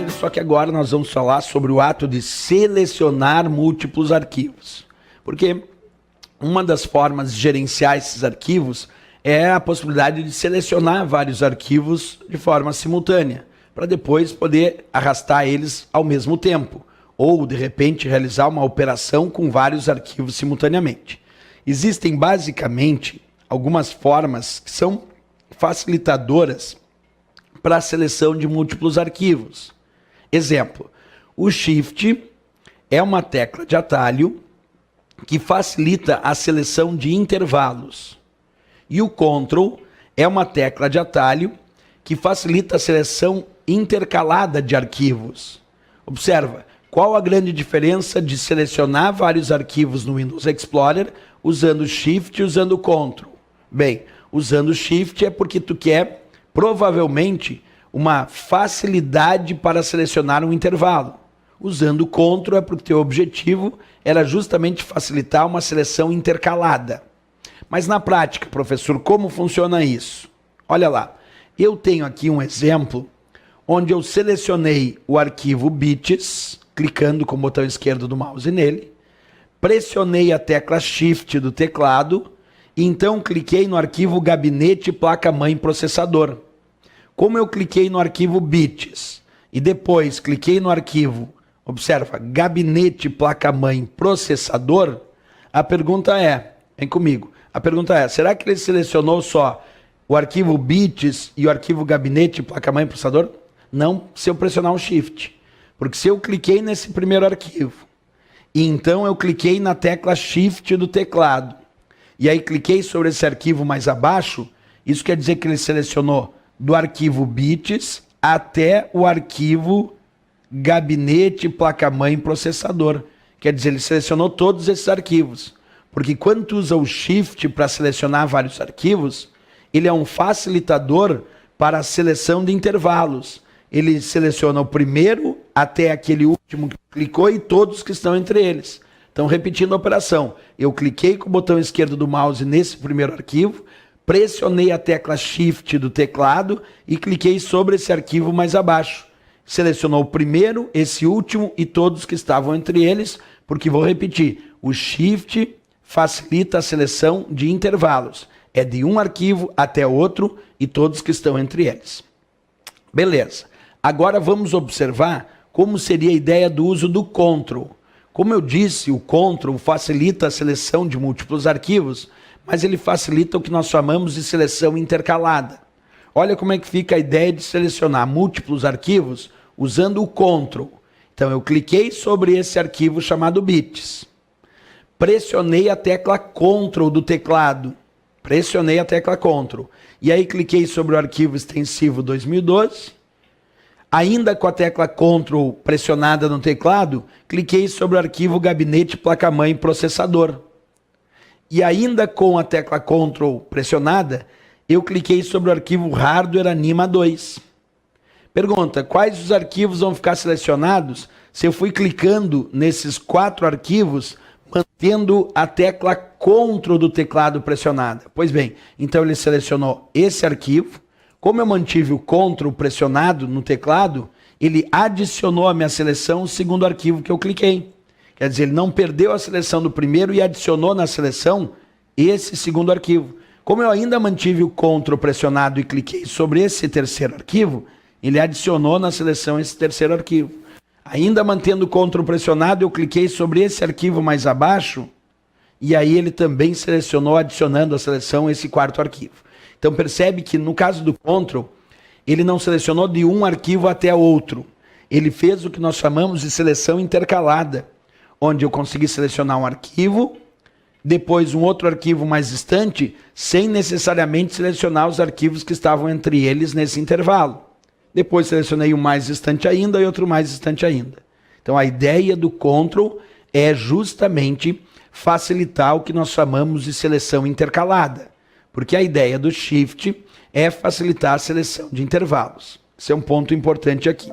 Explorer, só que agora nós vamos falar sobre o ato de selecionar múltiplos arquivos. Porque uma das formas de gerenciar esses arquivos é a possibilidade de selecionar vários arquivos de forma simultânea, para depois poder arrastar eles ao mesmo tempo, ou de repente realizar uma operação com vários arquivos simultaneamente. Existem basicamente algumas formas que são facilitadoras para a seleção de múltiplos arquivos. Exemplo, o Shift é uma tecla de atalho que facilita a seleção de intervalos. E o Ctrl é uma tecla de atalho que facilita a seleção intercalada de arquivos. Observa, qual a grande diferença de selecionar vários arquivos no Windows Explorer usando o Shift e usando o Ctrl? Bem, usando o Shift é porque tu quer, provavelmente, uma facilidade para selecionar um intervalo. Usando o Ctrl é porque o teu objetivo era justamente facilitar uma seleção intercalada. Mas na prática, professor, como funciona isso? Olha lá, eu tenho aqui um exemplo onde eu selecionei o arquivo bits, clicando com o botão esquerdo do mouse nele, pressionei a tecla Shift do teclado e então cliquei no arquivo gabinete placa-mãe processador. Como eu cliquei no arquivo bits e depois cliquei no arquivo, observa, gabinete placa-mãe processador, a pergunta é, vem comigo, a pergunta é, será que ele selecionou só o arquivo bits e o arquivo gabinete placa-mãe processador? Não, se eu pressionar o Shift. Porque se eu cliquei nesse primeiro arquivo, e então eu cliquei na tecla Shift do teclado, e aí cliquei sobre esse arquivo mais abaixo, isso quer dizer que ele selecionou do arquivo bits até o arquivo gabinete placa-mãe processador. Quer dizer, ele selecionou todos esses arquivos. Porque quando tu usa o Shift para selecionar vários arquivos, ele é um facilitador para a seleção de intervalos. Ele seleciona o primeiro até aquele último que clicou e todos que estão entre eles. Então, repetindo a operação, eu cliquei com o botão esquerdo do mouse nesse primeiro arquivo, pressionei a tecla Shift do teclado e cliquei sobre esse arquivo mais abaixo. Selecionou o primeiro, esse último e todos que estavam entre eles, porque vou repetir, o Shift facilita a seleção de intervalos. É de um arquivo até outro e todos que estão entre eles. Beleza. Agora vamos observar como seria a ideia do uso do Ctrl. Como eu disse, o Ctrl facilita a seleção de múltiplos arquivos, mas ele facilita o que nós chamamos de seleção intercalada. Olha como é que fica a ideia de selecionar múltiplos arquivos usando o Ctrl. Então eu cliquei sobre esse arquivo chamado bits. Pressionei a tecla Ctrl do teclado. Pressionei a tecla Ctrl. E aí cliquei sobre o arquivo extensivo 2012. Ainda com a tecla Ctrl pressionada no teclado, cliquei sobre o arquivo gabinete placa-mãe processador. E ainda com a tecla Ctrl pressionada, eu cliquei sobre o arquivo hardware anima 2. Pergunta, quais os arquivos vão ficar selecionados se eu fui clicando nesses 4 arquivos, mantendo a tecla Ctrl do teclado pressionada? Pois bem, então ele selecionou esse arquivo. Como eu mantive o Ctrl pressionado no teclado, ele adicionou à minha seleção o segundo arquivo que eu cliquei. Quer dizer, ele não perdeu a seleção do primeiro e adicionou na seleção esse segundo arquivo. Como eu ainda mantive o Ctrl pressionado e cliquei sobre esse terceiro arquivo, ele adicionou na seleção esse terceiro arquivo. Ainda mantendo o Ctrl pressionado, eu cliquei sobre esse arquivo mais abaixo e aí ele também selecionou, adicionando à seleção esse quarto arquivo. Então percebe que no caso do Ctrl, ele não selecionou de um arquivo até outro. Ele fez o que nós chamamos de seleção intercalada, onde eu consegui selecionar um arquivo, depois um outro arquivo mais distante, sem necessariamente selecionar os arquivos que estavam entre eles nesse intervalo. Depois selecionei um mais distante ainda e outro mais distante ainda. Então a ideia do Ctrl é justamente facilitar o que nós chamamos de seleção intercalada. Porque a ideia do Shift é facilitar a seleção de intervalos. Esse é um ponto importante aqui.